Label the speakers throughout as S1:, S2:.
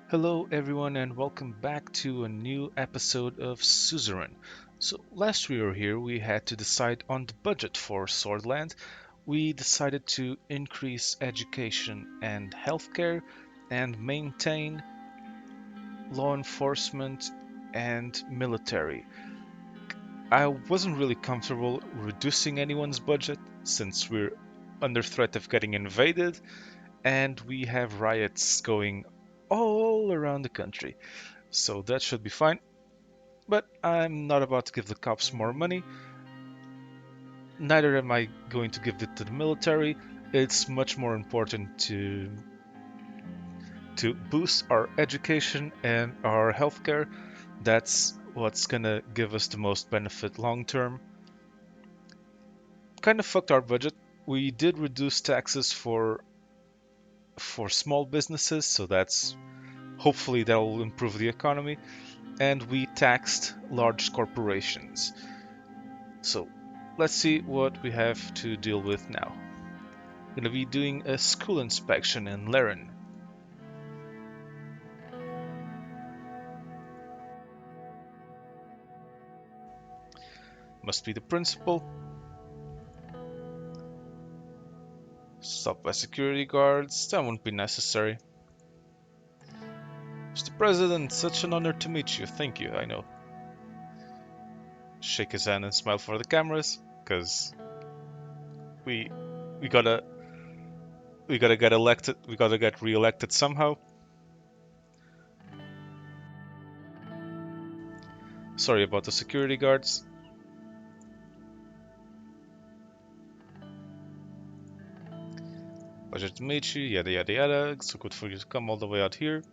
S1: Hello, everyone, and welcome back to a new episode of Suzerain. So, last we were here, we had to decide on the budget for Swordland. We decided to increase education and healthcare and maintain law enforcement and military. I wasn't really comfortable reducing anyone's budget since we're under threat of getting invaded and we have riots going all around the country. So that should be fine. But I'm not about to give the cops more money. Neither am I going to give it to the military. It's much more important to boost our education and our healthcare. That's what's gonna give us the most benefit long term. Kind of fucked our budget. We did reduce taxes for small businesses, so that's hopefully that'll improve the economy. And we taxed large corporations. So let's see what we have to deal with now. We're gonna be doing a school inspection in Laren. Must be the principal. Stopped by security guards. That won't be necessary. Mr. President, such an honor to meet you. Thank you, I know. Shake his hand and smile for the cameras, cause we we gotta we gotta get elected. We gotta get re-elected somehow. Sorry about the security guards. Pleasure to meet you. Yada yada yada. So good for you to come all the way out here.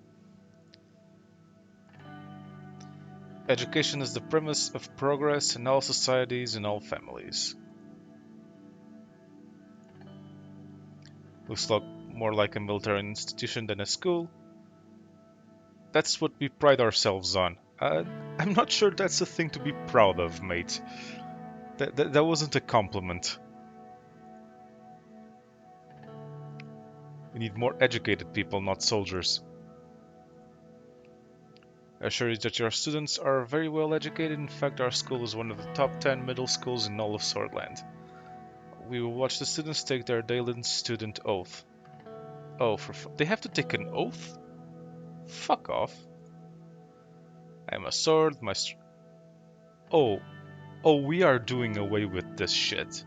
S1: Education is the premise of progress in all societies and all families. Looks like more like a military institution than a school. That's what we pride ourselves on. I'm not sure that's a thing to be proud of, mate. That wasn't a compliment. We need more educated people, not soldiers. I assure you that your students are very well educated. In fact, our school is one of the top 10 middle schools in all of Swordland. We will watch the students take their daily student oath. Oh, they have to take an oath? Fuck off. I'm a sword, Oh, oh, we are doing away with this shit.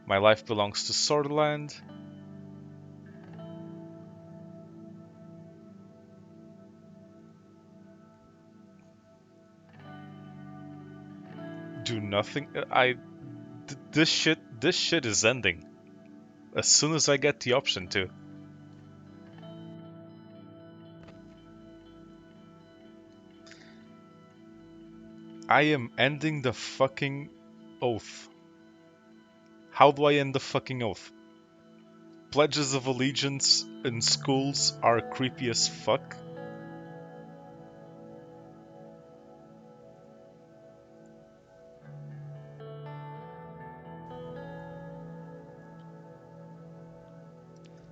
S1: My life belongs to Swordland. Do nothing. This shit is ending as soon as I get the option to. I am ending the fucking oath. How do I end the fucking oath? Pledges of allegiance in schools are creepy as fuck.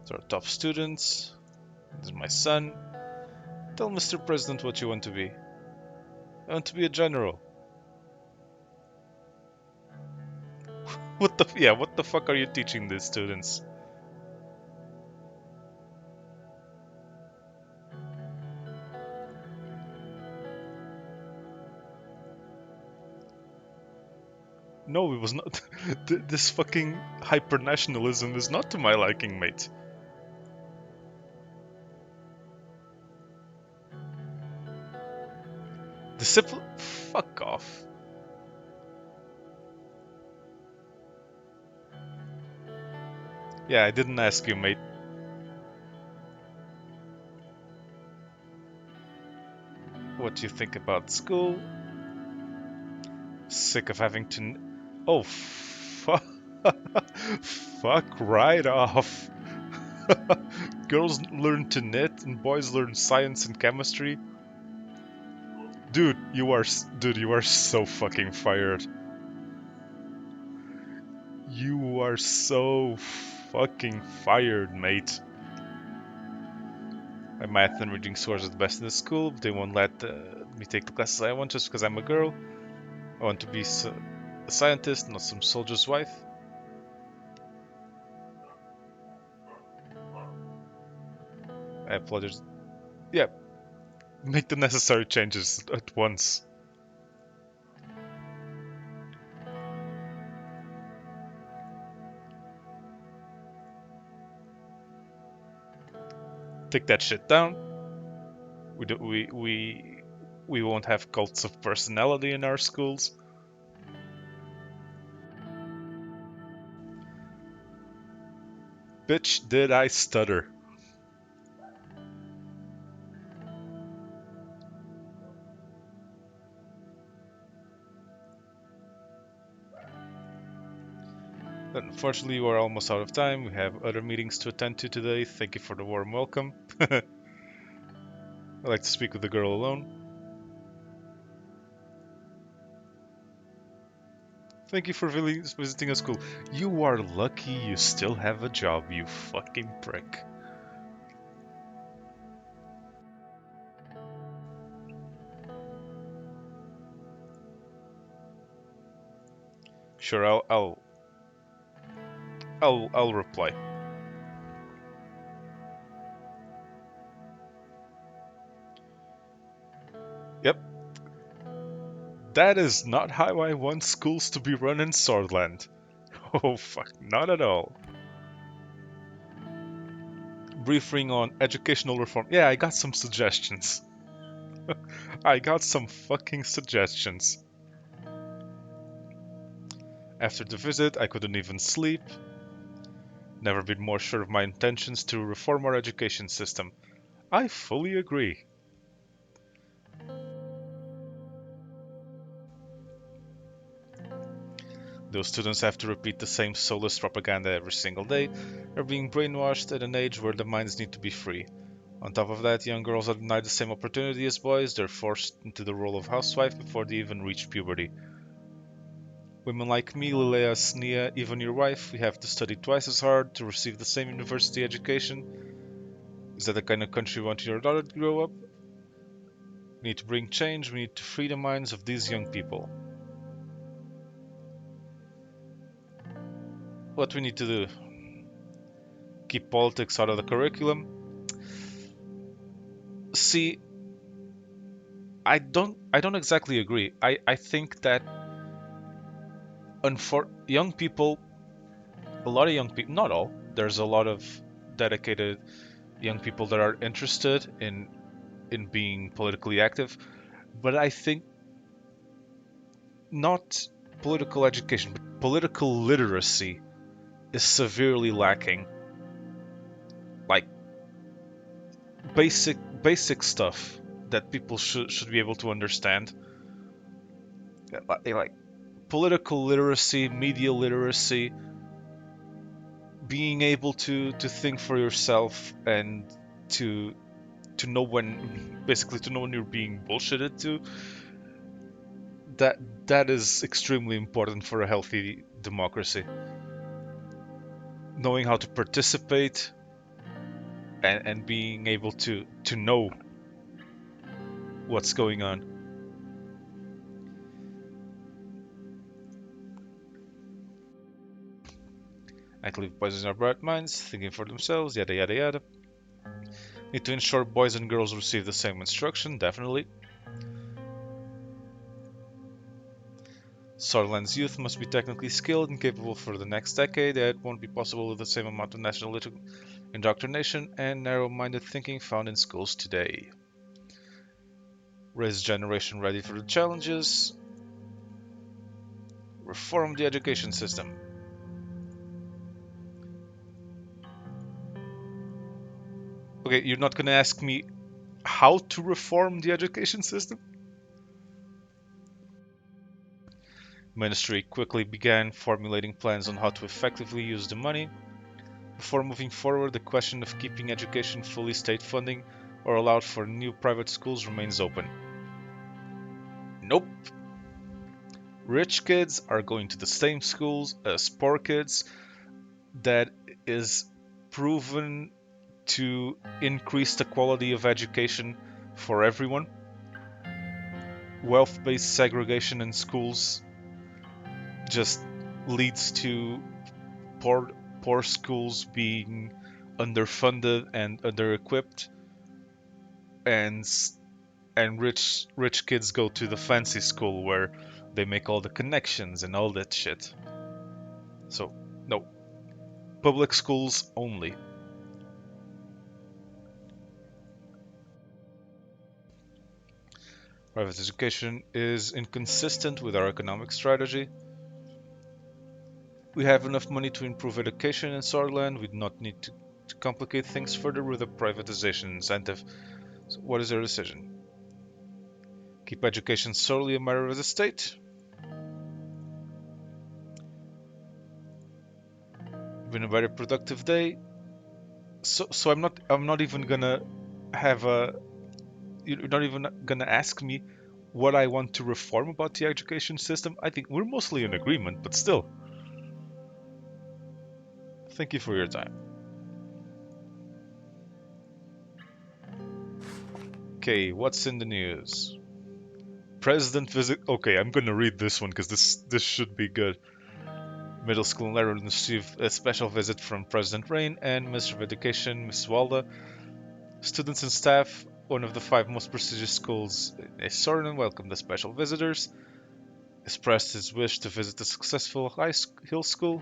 S1: So our top students. This is my son. Tell Mr. President what you want to be. I want to be a general. What the fuck are you teaching these students? No, it was not. This fucking hyper-nationalism is not to my liking, mate. Discipline? Fuck off. Yeah, I didn't ask you, mate. What do you think about school? Sick of having to. Oh, fuck. Fuck right off. Girls learn to knit and boys learn science and chemistry. Dude, you are so fucking fired. You are so fucking fired, mate. My math and reading scores are the best in the school, but they won't let me take the classes I want just because I'm a girl. I want to be a scientist, not some soldier's wife. I apologize. Yeah, make the necessary changes at once. Take that shit down. We do, we won't have cults of personality in our schools. Bitch, did I stutter? Unfortunately, we're almost out of time. We have other meetings to attend to today. Thank you for the warm welcome. I'd like to speak with the girl alone. Thank you for visiting a school. You are lucky you still have a job, you fucking prick. Sure, I'll reply. Yep, that is not how I want schools to be run in Swordland. Oh fuck, not at all. Briefing on educational reform. Yeah, I got some suggestions. I got some fucking suggestions. After the visit, I couldn't even sleep. Never been more sure of my intentions to reform our education system. I fully agree. Those students have to repeat the same soulless propaganda every single day. They're being brainwashed at an age where their minds need to be free. On top of that, young girls are denied the same opportunity as boys. They're forced into the role of housewife before they even reach puberty. Women like me, Lilia, Snia, even your wife, we have to study twice as hard to receive the same university education. Is that the kind of country you want your daughter to grow up? We need to bring change. We need to free the minds of these young people. What we need to do? Keep politics out of the curriculum? See, I don't exactly agree. I think that young people, a lot of young people, not all, there's a lot of dedicated young people that are interested in being politically active, but I think not political education, but political literacy is severely lacking. Like basic stuff that people should be able to understand. Like political literacy, media literacy, being able to think for yourself and to to know when basically to know when you're being bullshitted to. That is extremely important for a healthy democracy. Knowing how to participate and being able to know what's going on. I believe boys are bright minds, thinking for themselves, yada yada yada. Need to ensure boys and girls receive the same instruction, definitely. Sutherland's youth must be technically skilled and capable for the next decade. That won't be possible with the same amount of national indoctrination and narrow-minded thinking found in schools today. Raise a generation ready for the challenges. Reform the education system. Okay, you're not gonna ask me how to reform the education system? Ministry quickly began formulating plans on how to effectively use the money. Before moving forward, the question of keeping education fully state funding or allowed for new private schools remains open. Nope. Rich kids are going to the same schools as poor kids. That is proven to increase the quality of education for everyone. Wealth-based segregation in schools just leads to poor poor schools being underfunded and under-equipped, and and rich kids go to the fancy school where they make all the connections and all that shit. So no, public schools only. Private education is inconsistent with our economic strategy. We have enough money to improve education in Swaziland. We do not need to complicate things further with a privatization incentive. So what is our decision? Keep education solely a matter of the state. Been a very productive day. So I'm not even gonna have a you're not even gonna ask me what I want to reform about the education system. I think we're mostly in agreement, but still, thank you for your time. Okay, what's in the news? President visit. Okay, I'm gonna read this one because this should be good. Middle school in Laredo received a special visit from President Rain and Minister of Education, Ms. Walda. Students and staff, one of the five most prestigious schools in Suzerain, welcomed the special visitors, expressed his wish to visit the successful Hill School,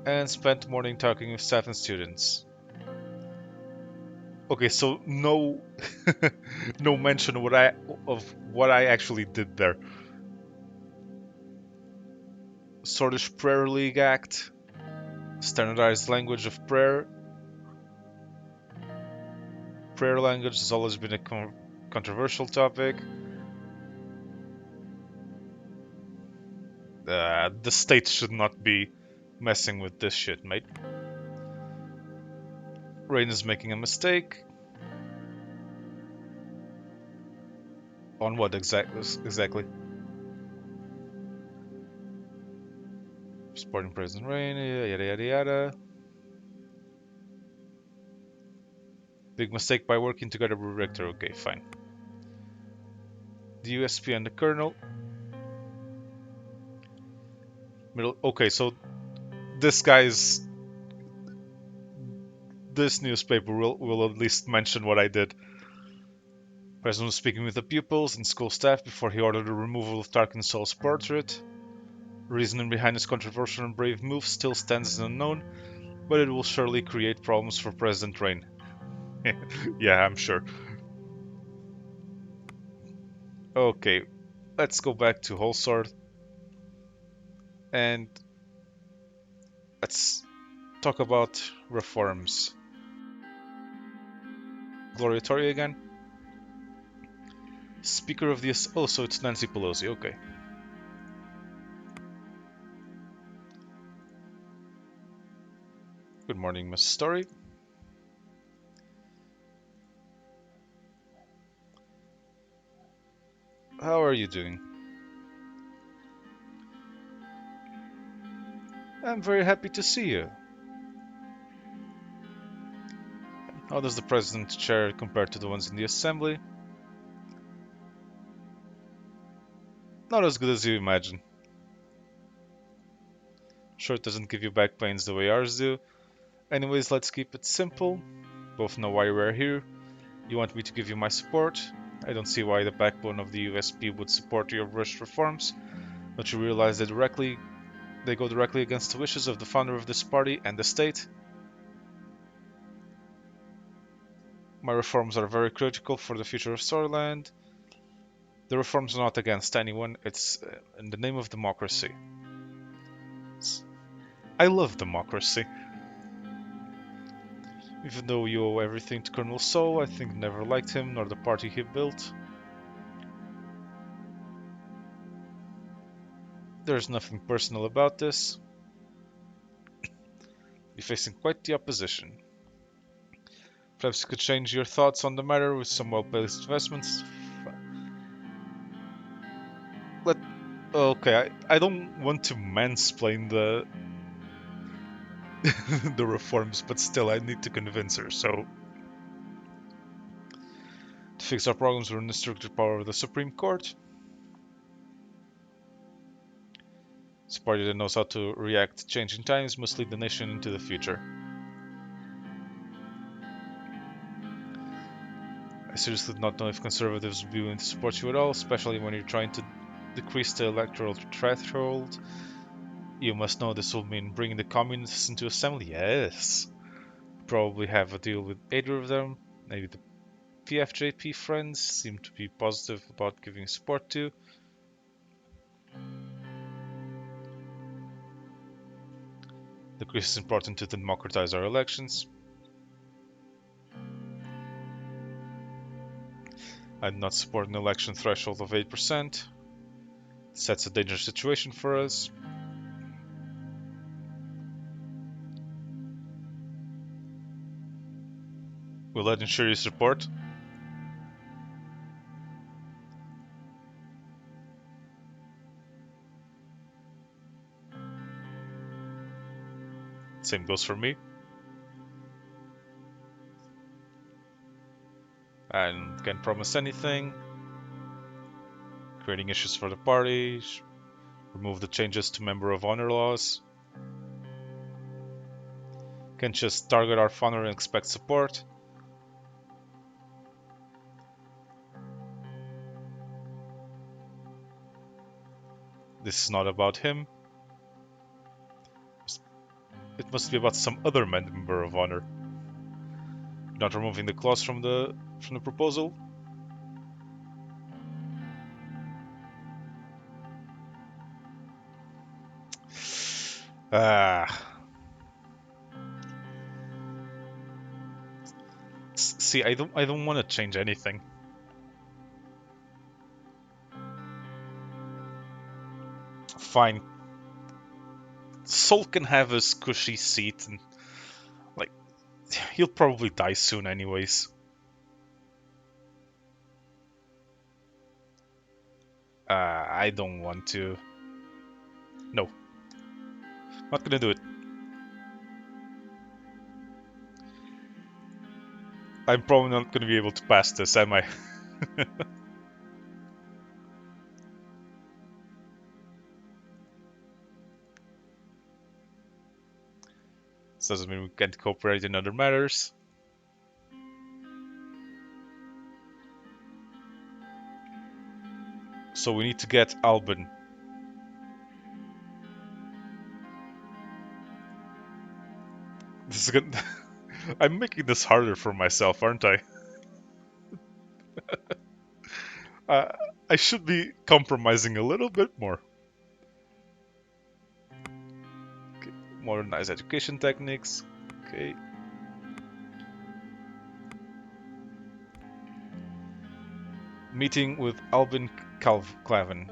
S1: and spent morning talking with staff and students. Okay, so no, no mention of what I actually did there. Sordish Prayer League Act, standardized language of prayer. Prayer language has always been a controversial topic. The state should not be messing with this shit, mate. Rain is making a mistake. On what exactly? Supporting President Rain, yada yada yada. Big mistake by working together with Rector. Okay, fine. The USP and the Colonel. Middle. Okay, so this guy's this newspaper will at least mention what I did. President was speaking with the pupils and school staff before he ordered the removal of Tarkinsol's portrait. Reasoning behind his controversial and brave move still stands as unknown, but it will surely create problems for President Rain. Yeah, I'm sure. Okay, let's go back to Holsword and let's talk about reforms. Gloria Tori again. Speaker of the... Oh, so it's Nancy Pelosi, okay. Good morning, Miss Story. How are you doing? I'm very happy to see you. How does the President's chair compare to the ones in the Assembly? Not as good as you imagine. Sure, it doesn't give you back pains the way ours do. Anyways, let's keep it simple. Both know why we're here. You want me to give you my support? I don't see why the backbone of the USP would support your rushed reforms. Don't you realize they go directly against the wishes of the founder of this party and the state? My reforms are very critical for the future of Storyland. The reforms are not against anyone, it's in the name of democracy. I love democracy. Even though you owe everything to Colonel Soul, I think never liked him nor the party he built. There's nothing personal about this. You're facing quite the opposition. Perhaps you could change your thoughts on the matter with some well-placed investments. Let Okay, I don't want to mansplain the... the reforms, but still I need to convince her. So to fix our problems, we're in the structured power of the Supreme Court. It's a party that knows how to react to changing times, must lead the nation into the future. I seriously do not know if conservatives will be willing to support you at all, especially when you're trying to decrease the electoral threshold. You must know this will mean bringing the communists into assembly. Yes. Probably have a deal with either of them. Maybe the PFJP friends seem to be positive about giving support to. The Greece is important to democratize our elections. I do not support an election threshold of 8%. It sets a dangerous situation for us. Will that ensure your support? Same goes for me. And can't promise anything. Creating issues for the party. Remove the changes to member of honor laws. Can't just target our founder and expect support. This is not about him. It must be about some other member of honor. Not removing the clause from the proposal. See, I don't want to change anything. Fine. Sol can have his cushy seat and like he'll probably die soon anyways. I don't want to. No. Not gonna do it. I'm probably not gonna be able to pass this, am I? This doesn't mean we can't cooperate in other matters. So we need to get Albin. This is gonna... I'm making this harder for myself, aren't I? uh, I should be compromising a little bit more. Okay. Modernize education techniques. Okay. Meeting with Albin Clavin.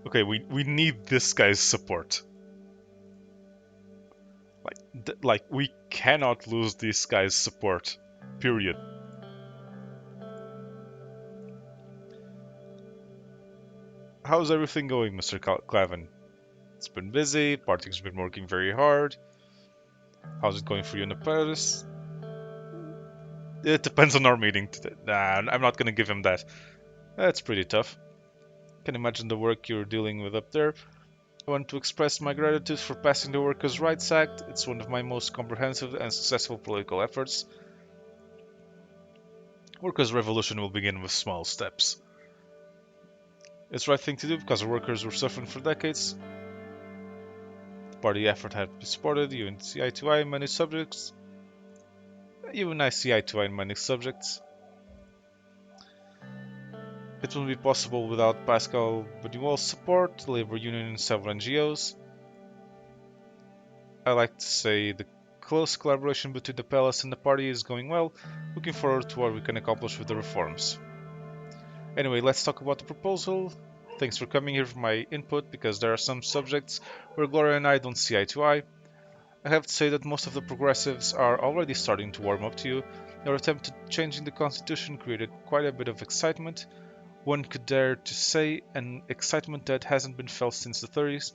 S1: Okay, we need this guy's support. Like we cannot lose this guy's support. Period. How's everything going, Mr. Clavin? It's been busy. Party's been working very hard. How's it going for you in the Paris? It depends on our meeting today. Nah, I'm not gonna give him that. That's pretty tough. Can imagine the work you're dealing with up there. I want to express my gratitude for passing the Workers' Rights Act. It's one of my most comprehensive and successful political efforts. Workers' revolution will begin with small steps. It's the right thing to do because the workers were suffering for decades. The party effort had been supported. You and see eye to eye in many subjects. You and I see eye to eye in many subjects. It wouldn't be possible without Pascal Benoit's support, the labor union and several NGOs. I like to say the close collaboration between the palace and the party is going well. Looking forward to what we can accomplish with the reforms. Anyway, let's talk about the proposal. Thanks for coming here for my input because there are some subjects where Gloria and I don't see eye to eye. I have to say that most of the progressives are already starting to warm up to you. Your attempt at changing the constitution created quite a bit of excitement. One could dare to say an excitement that hasn't been felt since the 30s.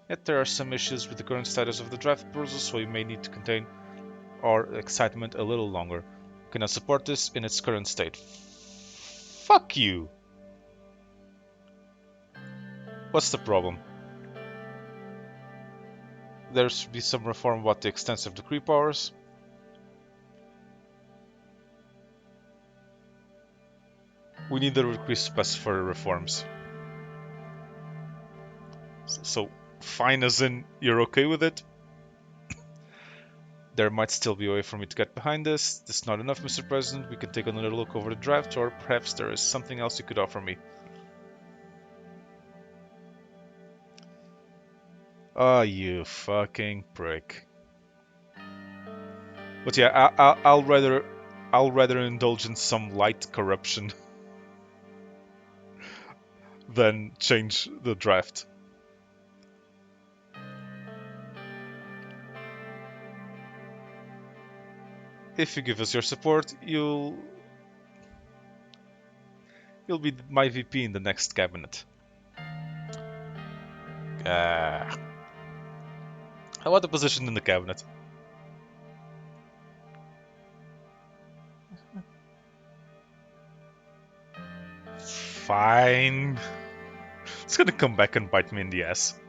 S1: Yet there are some issues with the current status of the draft proposal, so we may need to contain our excitement a little longer. We cannot support this in its current state. Fuck you! What's the problem? There should be some reform about the extensive decree powers. We need the decree to specify reforms. So, fine as in, you're okay with it? There might still be a way for me to get behind this. This is not enough, Mr. President. We can take another look over the draft, or perhaps there is something else you could offer me. Ah, you fucking prick. But yeah, I'll rather indulge in some light corruption than change the draft. If you give us your support, you'll be my VP in the next cabinet. I want a position in the cabinet. Fine. It's gonna come back and bite me in the ass.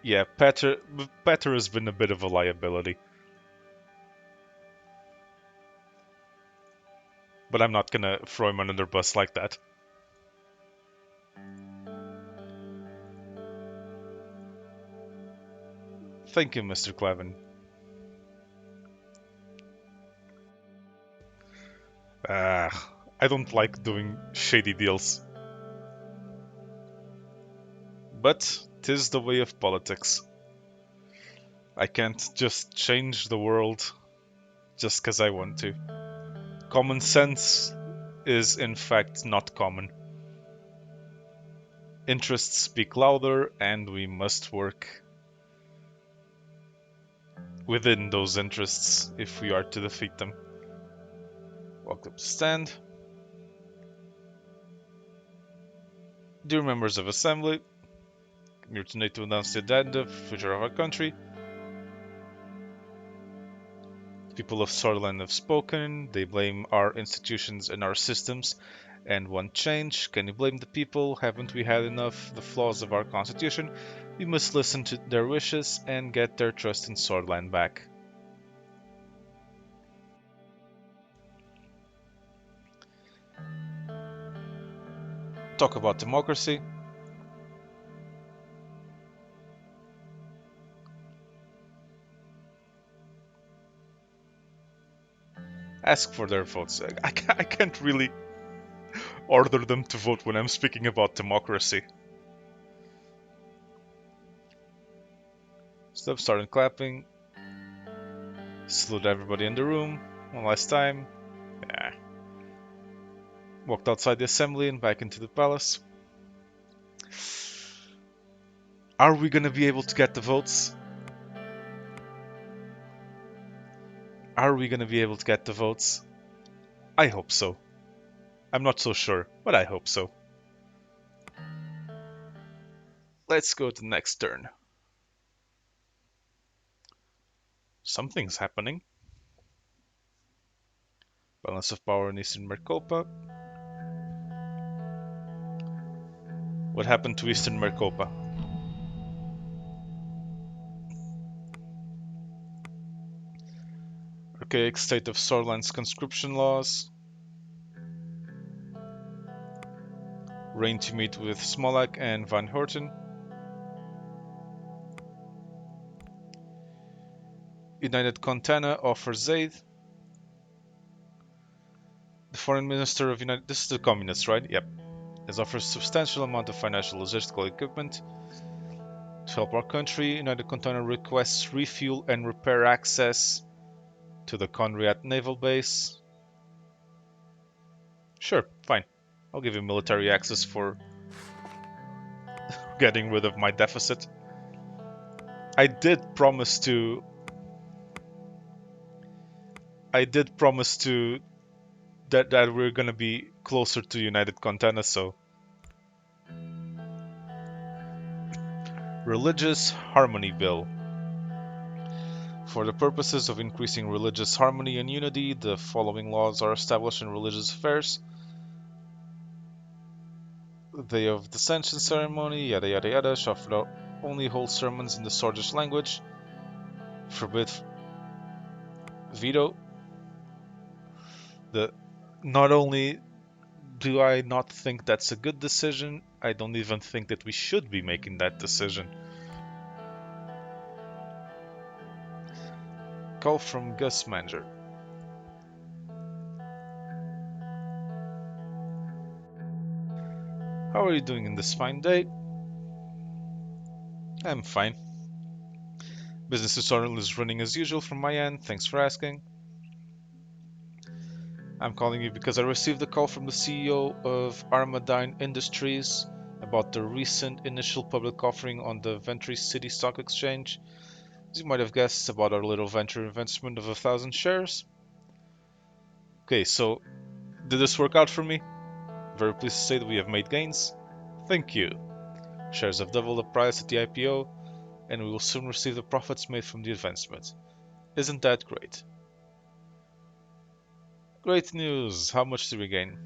S1: Yeah, Petter has been a bit of a liability. But I'm not gonna throw him under the bus like that. Thank you, Mr. Clevin. I don't like doing shady deals. But 'tis the way of politics. I can't just change the world just because I want to. Common sense is in fact not common. Interests speak louder, and we must work within those interests if we are to defeat them. Welcome to stand. Dear members of Assembly, I'm here tonight to announce the agenda for the future of our country. The people of Sutherland have spoken. They blame our institutions and our systems and want change. Can you blame the people? Haven't we had enough the flaws of our constitution? We must listen to their wishes and get their trust in Sutherland back. Talk about democracy. Ask for their votes. I can't really order them to vote when I'm speaking about democracy. Stop starting clapping. Salute everybody in the room. One last time. Yeah. Walked outside the assembly and back into the palace. Are we gonna be able to get the votes? Are we gonna be able to get the votes? I hope so. I'm not so sure, but I hope so. Let's go to the next turn. Something's happening. Balance of power in Eastern Maricopa. What happened to Eastern Maricopa? Archaic state of Sutherland's conscription laws. Rain to meet with Smolak and Van Horten. United Contana offers aid. The foreign minister of United... This is the communists, right? Yep. Has offered substantial amount of financial logistical equipment to help our country. United Contana requests refuel and repair access to the Conriat Naval Base. Sure, fine. I'll give you military access for getting rid of my deficit. I did promise to that we're gonna be closer to United Contana. So, Religious Harmony Bill. For the purposes of increasing religious harmony and unity, the following laws are established in religious affairs: the day of dissension ceremony, yada yada yada, shall only hold sermons in the Sordish language, forbid veto. The Not only do I not think that's a good decision, I don't even think that we should be making that decision. Call from Gus Manger. How are you doing in this fine day? I'm fine. Business as usual is running as usual from my end, thanks for asking. I'm calling you because I received a call from the CEO of Armadine Industries about the recent initial public offering on the Ventry City Stock Exchange. As you might have guessed, about our little venture investment of 1,000 shares. Okay, so did this work out for me? Very pleased to say that we have made gains. Thank you. Shares have doubled the price at the IPO, and we will soon receive the profits made from the investment. Isn't that great? Great news! How much did we gain?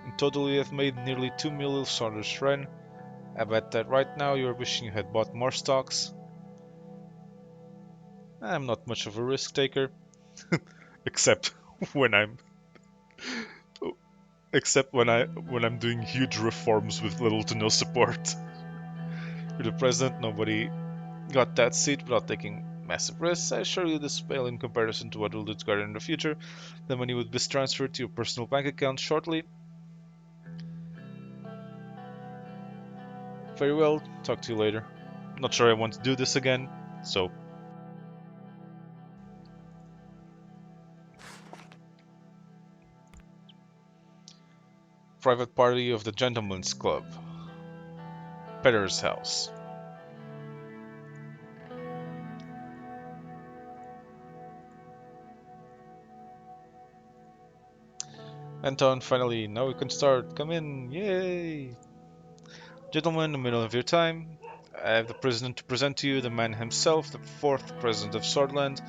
S1: In total, we have made nearly 2 million Suzerain. I bet that right now you're wishing you had bought more stocks. I'm not much of a risk taker, except when I'm when I'm doing huge reforms with little to no support. You're the president, nobody got that seat without taking massive risks. I assure you this pale in comparison to what we'll do together in the future. The money would be transferred to your personal bank account shortly. Very well, talk to you later. Not sure I want to do this again, so... Private party of the Gentleman's Club. Petter's house. Anton, finally, now we can start. Come in, yay! Gentlemen, in the middle of your time, I have the president to present to you the man himself, the fourth president of Swordland,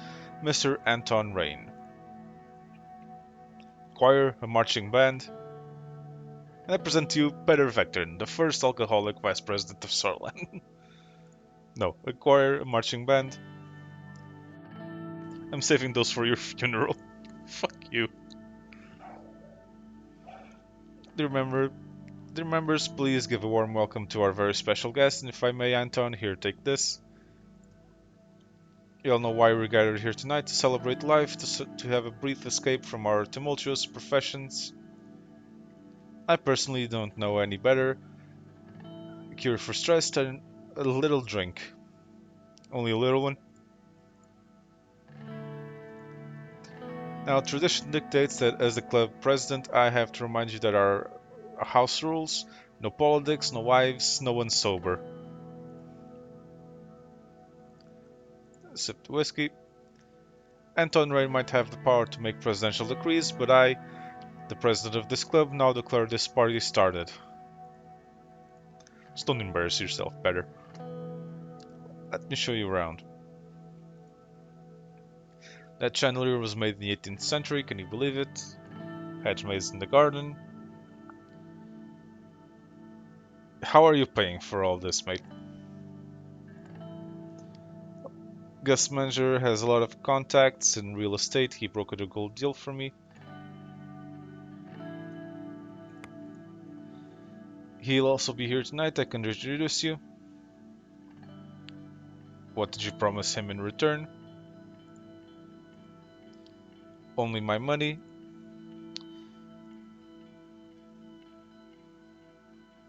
S1: Mr. Anton Rain. Choir, a marching band, and I present to you Peter Vectorn, the first alcoholic vice president of Swordland. No, a choir, a marching band. I'm saving those for your funeral. Fuck you. Remember, the members, please give a warm welcome to our very special guest, and if I may, Anton, here, take this. You all know why we're gathered here tonight: to celebrate life, to have a brief escape from our tumultuous professions. I personally don't know any better cure for stress than a little drink. Only a little one. Now, tradition dictates that as the club president, I have to remind you that our house rules: no politics, no wives, no one sober. Sip the whiskey. Anton Rain might have the power to make presidential decrees, but I, the president of this club, now declare this party started. Just don't embarrass yourself, better. Let me show you around. That chandelier was made in the 18th century, can you believe it? Hedge maze in the garden. How are you paying for all this, mate? Gus Manger has a lot of contacts in real estate. He brokered a gold deal for me. He'll also be here tonight. I can introduce you. What did you promise him in return? Only my money.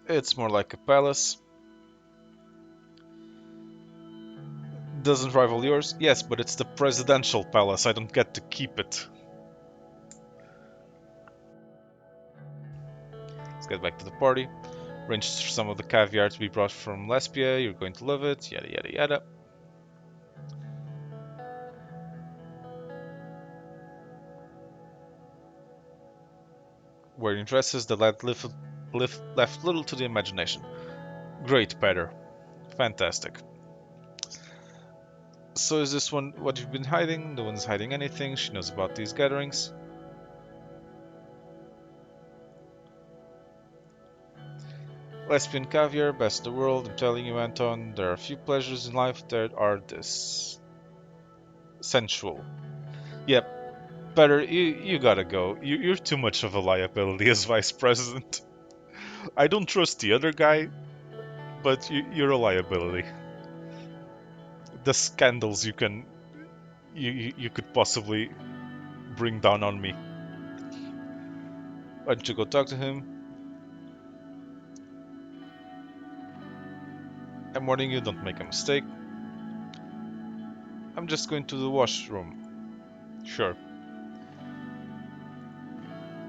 S1: It's more like a palace. Doesn't rival yours? Yes, but it's the presidential palace. I don't get to keep it. Let's get back to the party. Arrange some of the caviar to be brought from Lesbia. You're going to love it. Yada yada yada. wearing dresses that left little to the imagination. Great, Peter. Fantastic. So is this one what you've been hiding? No one's hiding anything. She knows about these gatherings. Lesbian caviar, best in the world. I'm telling you, Anton, there are a few pleasures in life that are this sensual. Yep, better. You gotta go. You're too much of a liability as vice president. I don't trust the other guy, but you're a liability. The scandals you could possibly bring down on me. Why don't you go talk to him? I'm warning you, don't make a mistake. I'm just going to the washroom. Sure.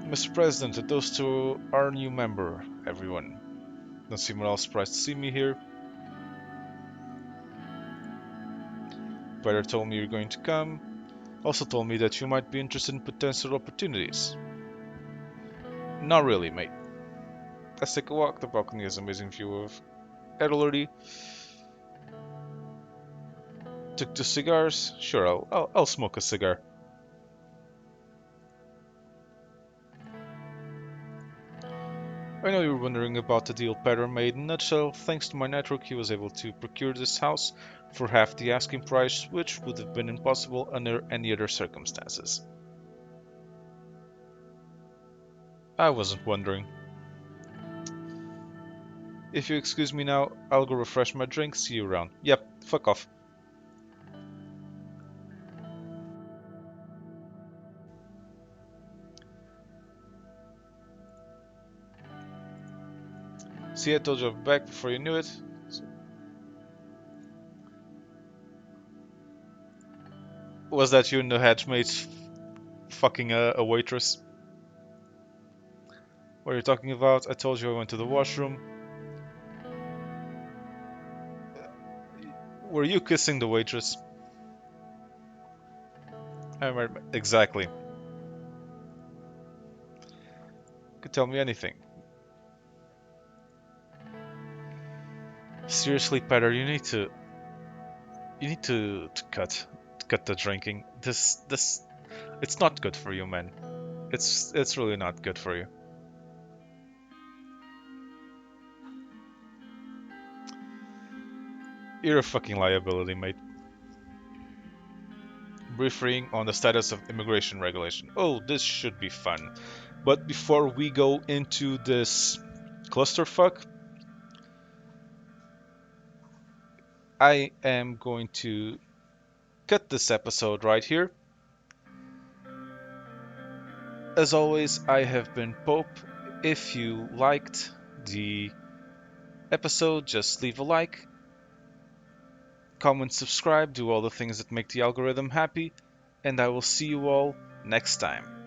S1: Mr. President, a toast to our new member, everyone. Don't seem at all surprised to see me here. Peter told me you're going to come. Also told me that you might be interested in potential opportunities. Not really, mate. Let's take a walk. The balcony has an amazing view of Adlerley. Took 2 cigars. Sure, I'll smoke a cigar. I know you were wondering about the deal Peter made. In a nutshell, thanks to my network, he was able to procure this house for half the asking price, which would have been impossible under any other circumstances. I wasn't wondering. If you excuse me now, I'll go refresh my drink. See you around. Yep, fuck off. See, I told you I'll be back before you knew it. Was that you and the hatchmates fucking a waitress? What are you talking about? I told you I went to the washroom. Were you kissing the waitress? Exactly. Could tell me anything. Seriously, Peter, you need to cut the drinking. This it's not good for you, man. It's really not good for you. You're a fucking liability, mate. Briefing on the status of immigration regulation. Oh, this should be fun. But before we go into this clusterfuck, I am going to cut this episode right here. As always, I have been Pope. If you liked the episode, just leave a like, comment, subscribe, do all the things that make the algorithm happy, and I will see you all next time.